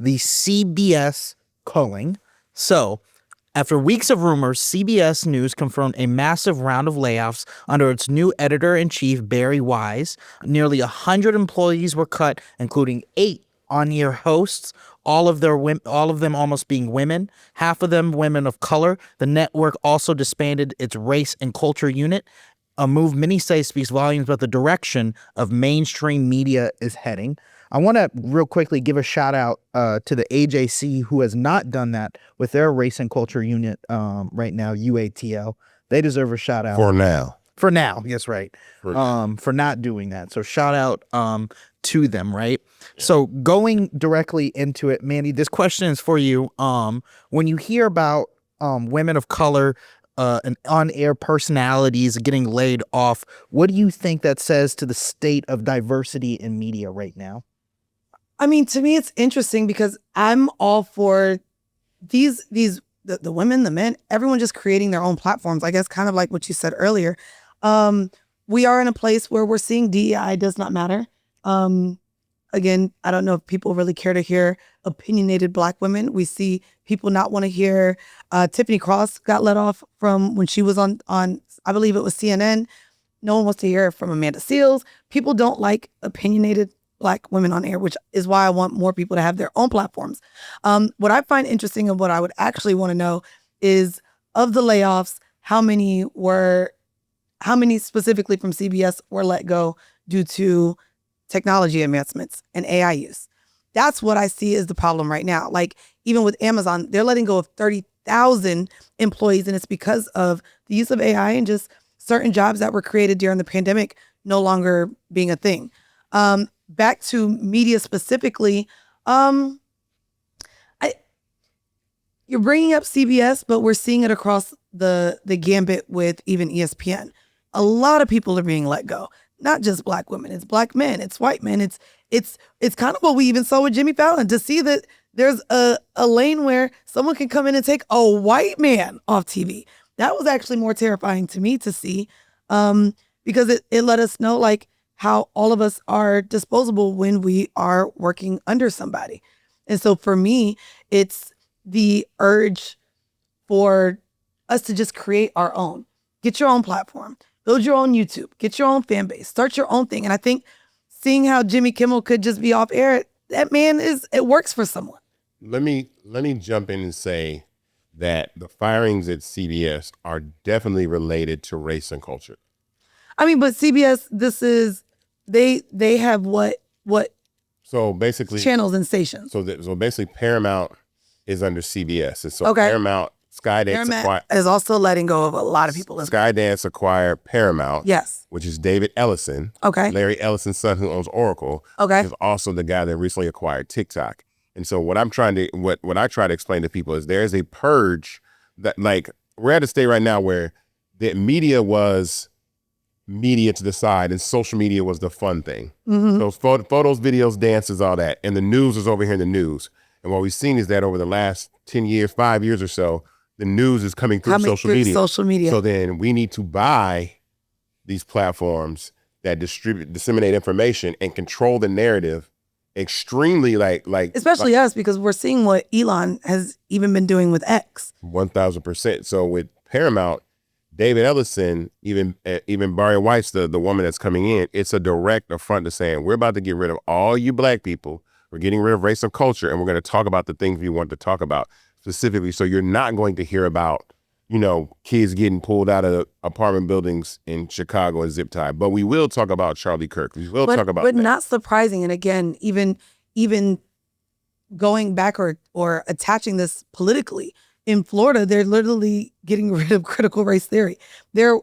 the CBS culling. So, after weeks of rumors, CBS News confirmed a massive round of layoffs under its new editor-in-chief, Barry Wise. Nearly 100 employees were cut, including 8 on-air hosts, all of them almost being women, half of them women of color. The network also disbanded its race and culture unit, a move many say speaks volumes about the direction of mainstream media is heading. I want to real quickly give a shout out to the AJC, who has not done that with their race and culture unit right now, UATL. They deserve a shout out. For now, yes, right. For not doing that. So shout out to them, right? Yeah. So going directly into it, Mandii, this question is for you. When you hear about women of color and on-air personalities getting laid off, what do you think that says to the state of diversity in media right now? I mean, to me, it's interesting because I'm all for the women, the men, everyone just creating their own platforms. I guess kind of like what you said earlier. We are in a place where we're seeing DEI does not matter. Again, I don't know if people really care to hear opinionated Black women. We see people not want to hear. Tiffany Cross got let off from when she was on I believe it was CNN. No one wants to hear from Amanda Seales. People don't like opinionated Black women on air, which is why I want more people to have their own platforms. What I find interesting and what I would actually want to know is, of the layoffs, how many specifically from CBS were let go due to technology advancements and AI use? That's what I see as the problem right now. Like, even with Amazon, they're letting go of 30,000 employees, and it's because of the use of AI and just certain jobs that were created during the pandemic no longer being a thing. Back to media specifically, you're bringing up CBS, but we're seeing it across the gambit with even ESPN. A lot of people are being let go. Not just Black women, it's Black men, it's white men. It's kind of what we even saw with Jimmy Fallon, to see that there's a lane where someone can come in and take a white man off TV. That was actually more terrifying to me to see, because it let us know like how all of us are disposable when we are working under somebody. And so for me, it's the urge for us to just create our own. Get your own platform. Build your own YouTube. Get your own fan base. Start your own thing. And I think seeing how Jimmy Kimmel could just be off air, that man it works for someone. Let me jump in and say that the firings at CBS are definitely related to race and culture. I mean, but CBS, they have what so basically channels and stations. So basically Paramount is under CBS. And so okay. Paramount is also letting go of a lot of people. Skydance acquired Paramount. Yes. Which is David Ellison. Okay. Larry Ellison's son, who owns Oracle. Okay. Is also the guy that recently acquired TikTok. And so what I try to explain to people is there's a purge that, like, we're at a state right now where the media was media to the side and social media was the fun thing. Mm-hmm. So photos, videos, dances, all that. And the news is over here in the news. And what we've seen is that over the last 10 years, 5 years or so, the news is coming through social media. So then we need to buy these platforms that disseminate information and control the narrative extremely like especially us, because we're seeing what Elon has even been doing with X. 1000%. So with Paramount, David Ellison, even Barry Weiss, the woman that's coming in, it's a direct affront to saying, we're about to get rid of all you Black people. We're getting rid of race and culture, and we're going to talk about the things we want to talk about specifically. So you're not going to hear about, kids getting pulled out of apartment buildings in Chicago and zip tied. But we will talk about Charlie Kirk. We will talk about But that. Not surprising. And again, even going back or attaching this politically, in Florida, they're literally getting rid of critical race theory. They're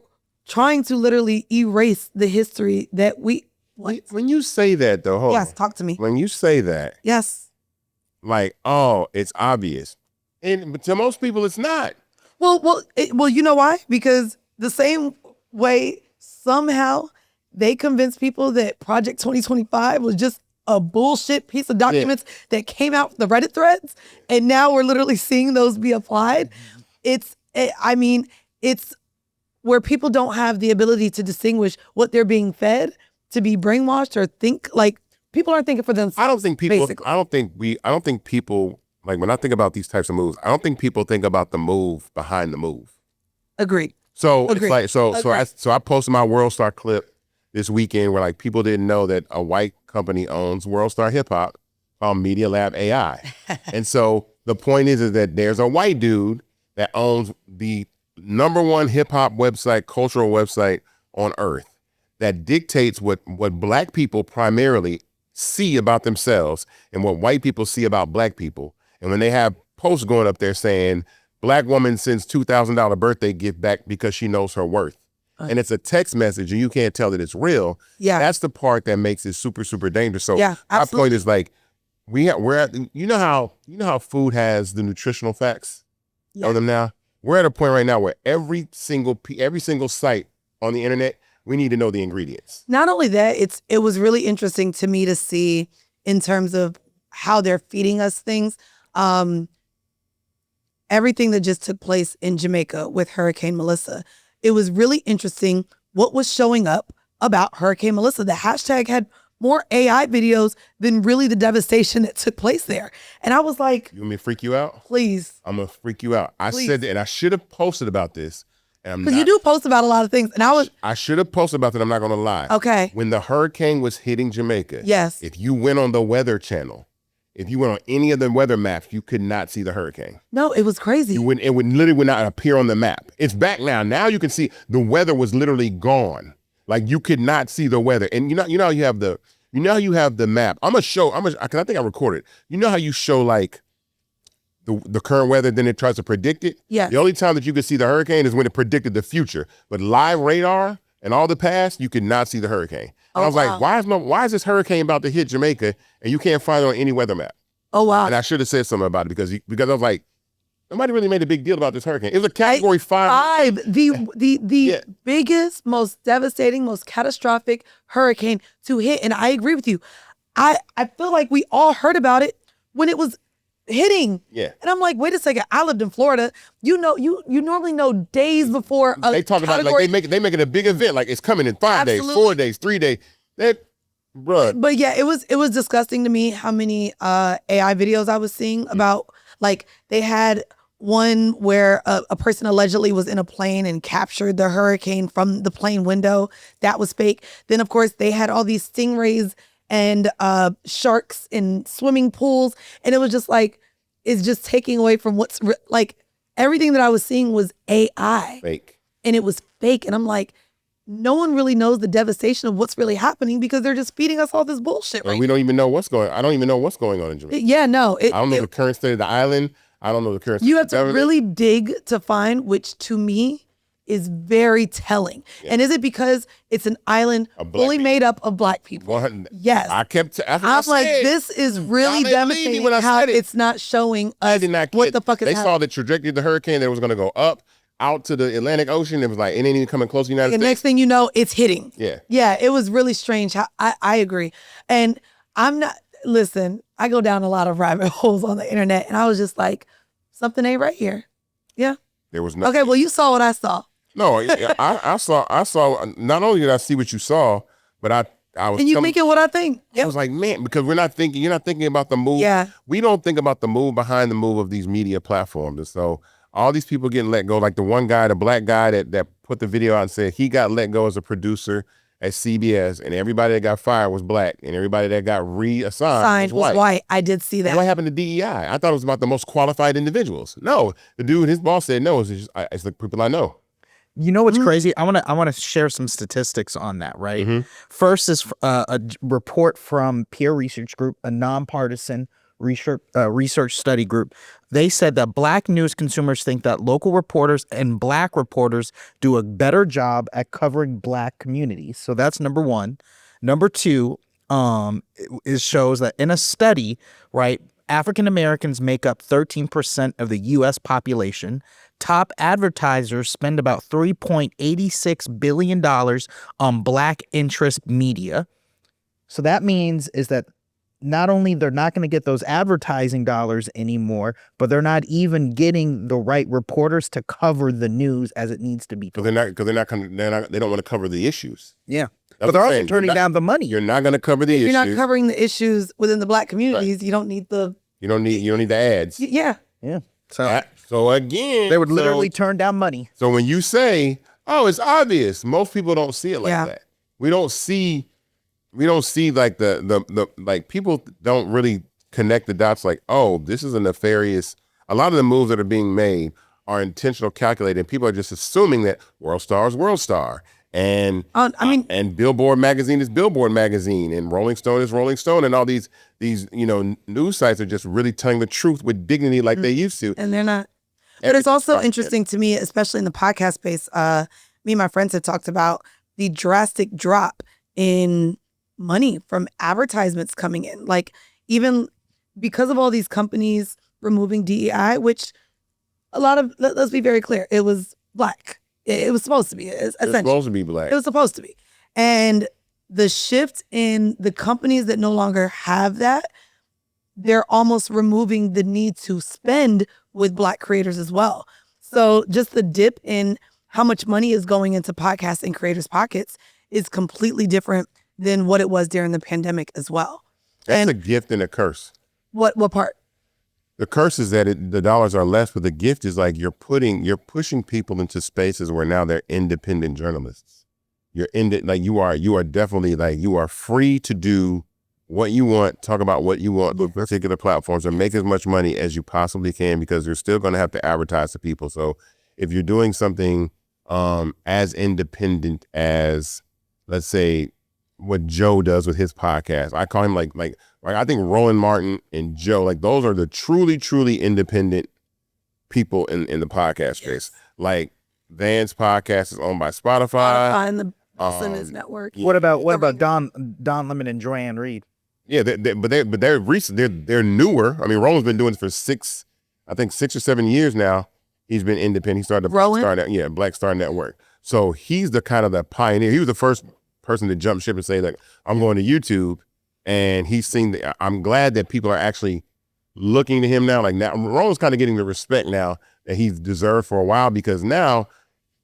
trying to literally erase the history that we... When you say that, though, hold on. Yes, talk to me. When you say that... Yes. Like, it's obvious. But to most people, it's not. Well, you know why? Because the same way somehow they convinced people that Project 2025 was just a bullshit piece of documents that came out the Reddit threads, and now we're literally seeing those be applied. It's where people don't have the ability to distinguish what they're being fed, to be brainwashed or think like people aren't thinking for themselves. I don't think people. Basically. I don't think people like when I think about these types of moves. I don't think people think about the move behind the move. Agreed. So Agreed. it's like I posted my World Star clip this weekend where like people didn't know that a white company owns World Star Hip Hop called Media Lab AI, and so the point is that there's a white dude that owns the #1 hip hop website, cultural website on earth that dictates what black people primarily see about themselves and what white people see about black people. And when they have posts going up there saying black woman sends $2,000 birthday gift back because she knows her worth. And it's a text message and you can't tell that it's real. Yeah. That's the part that makes it super, super dangerous. So Yeah, my absolutely. point is like, we're at, you know how food has the nutritional facts of them now? We're at a point right now where every single site on the internet, we need to know the ingredients. Not only that, it was really interesting to me to see in terms of how they're feeding us things. Everything that just took place in Jamaica with Hurricane Melissa. It was really interesting what was showing up about Hurricane Melissa. The hashtag had more AI videos than really the devastation that took place there. And I was like, You want me to freak you out? please. I'm going to freak you out. I Please. said that, and I should have posted about this. Because you do post about a lot of things. And I should have posted about that. I'm not going to lie. Okay. When the hurricane was hitting Jamaica, Yes. if you went on the Weather Channel, if you went on any of the weather maps, you could not see the hurricane. No, it was crazy. It literally would not appear on the map. It's back now. Now you can see the weather was literally gone. Like you could not see the weather. And you know how you have the map. Because I think I recorded. You know how you show like the current weather, then it tries to predict it? Yes. The only time that you could see the hurricane is when it predicted the future. But live radar and all the past, you could not see the hurricane. And I was like, why is this hurricane about to hit Jamaica and you can't find it on any weather map? Oh, wow. And I should have said something about it because I was like, nobody really made a big deal about this hurricane. It was a category 5. The biggest, most devastating, most catastrophic hurricane to hit. And I agree with you. I feel like we all heard about it when it was hitting. Yeah. And I'm like, wait a second. I lived in Florida. You normally know days before a They talk about it category. like they make it a big event, like it's coming in 5 days, Absolutely. 4 days, 3 days. Bruh. But yeah, it was disgusting to me how many AI videos I was seeing about, like, they had one where a person allegedly was in a plane and captured the hurricane from the plane window. That was fake. Then of course they had all these stingrays and sharks in swimming pools, and it was just like, it's just taking away from what's like everything that I was seeing was AI. Fake. And it was fake. And I'm like, no one really knows the devastation of what's really happening because they're just feeding us all this bullshit. And Right? we don't even know what's going on. I don't even know what's going on in Jamaica. Yeah, no. I don't know the current state of the island. I don't know the current state You of have the to government. really dig to find, which to me is very telling. Yeah. And is it because it's an island Of black fully people. made up of black people? 100. Yes. I'm I'm like, this is really Y'all didn't believe me devastating when I how said it. it's not showing I us did not what kid. the fuck is They happening. saw the trajectory of the hurricane that it was going to go up out to the Atlantic Ocean. It was like, it ain't even coming close to the United The States. next thing you know, it's hitting. Yeah. Yeah, it was really strange. I agree. And listen, I go down a lot of rabbit holes on the internet, and I was just like, something ain't right here. Yeah. There was no. Okay, well, you saw what I saw. No, I saw. Not only did I see what you saw, but I was. And you telling- thinking what I think. I was like, man, because you're not thinking about the move. Yeah. We don't think about the move behind the move of these media platforms. And so all these people getting let go, like the one guy, the black guy that put the video out and said he got let go as a producer at CBS, and everybody that got fired was black, and everybody that got reassigned Signed was white. was white. I did see And that. what happened to DEI? I thought it was about the most qualified individuals. No, the dude, his boss said no. It's the people I know. You know what's crazy? I want to share some statistics on that, right? Mm-hmm. First is a report from Peer Research Group, a nonpartisan research study group. They said that black news consumers think that local reporters and black reporters do a better job at covering black communities. So that's number one. Number two, it shows that in a study, right, African Americans make up 13% of the U.S. population. Top advertisers spend about $3.86 billion on black interest media. So that means is that not only they're not going to get those advertising dollars anymore, but they're not even getting the right reporters to cover the news as it needs to be. Because they don't want to cover the issues. Yeah. But they're also turning down the money. You're not going to cover the issues. You're not covering the issues within the Black communities. Right. You don't need the ads. Yeah. So again, they would literally turn down money. So when you say, "Oh, it's obvious," most people don't see it like that. We don't see like the like people don't really connect the dots. Like, oh, this is a nefarious. A lot of the moves that are being made are intentional, calculated. And people are just assuming that World Star is World Star, and and Billboard magazine is Billboard magazine, and Rolling Stone is Rolling Stone, and all these news sites are just really telling the truth with dignity like they used to, and they're not. But it's also interesting to me, especially in the podcast space. Me and my friends have talked about the drastic drop in money from advertisements coming in, like even because of all these companies removing DEI, which a lot of, let's be very clear, it was Black. It was supposed to be. It's supposed to be Black. It was supposed to be. And the shift in the companies that no longer have that, they're almost removing the need to spend with Black creators as well. So just the dip in how much money is going into podcasts and creators' pockets is completely different than what it was during the pandemic as well. That's a gift and a curse. What part? The curse is that the dollars are less, but the gift is like you're pushing people into spaces where now they're independent journalists. You are definitely like, you are free to do what you want, talk about what you want with particular platforms, and make as much money as you possibly can, because you're still going to have to advertise to people. So if you're doing something as independent as, let's say, what Joe does with his podcast, I call him like I think Roland Martin and Joe, like those are the truly independent people in the podcast space. Like Van's podcast is owned by Spotify and the Simmons Network. What about Don Lemon and Joanne Reed? Yeah, they're recent. They're newer. I mean, Roland's been doing this for 6 or 7 years now. He's been independent. He started Black Star Network. So he's the kind of the pioneer. He was the first person to jump ship and say, like, I'm going to YouTube. And he's seen I'm glad that people are actually looking to him now. Like now, Roland's kind of getting the respect now that he's deserved for a while, because now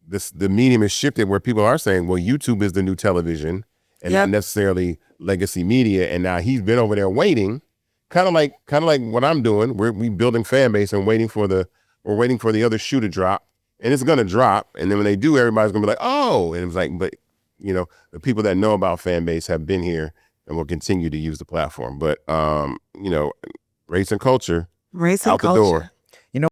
the medium is shifted where people are saying, well, YouTube is the new television and not necessarily legacy media. And now he's been over there waiting, kind of like what I'm doing. We building Fanbase and waiting for the other shoe to drop, and it's going to drop. And then when they do, everybody's going to be like, oh, and it's like, but the people that know about Fanbase have been here and will continue to use the platform. But, race and culture, out the door.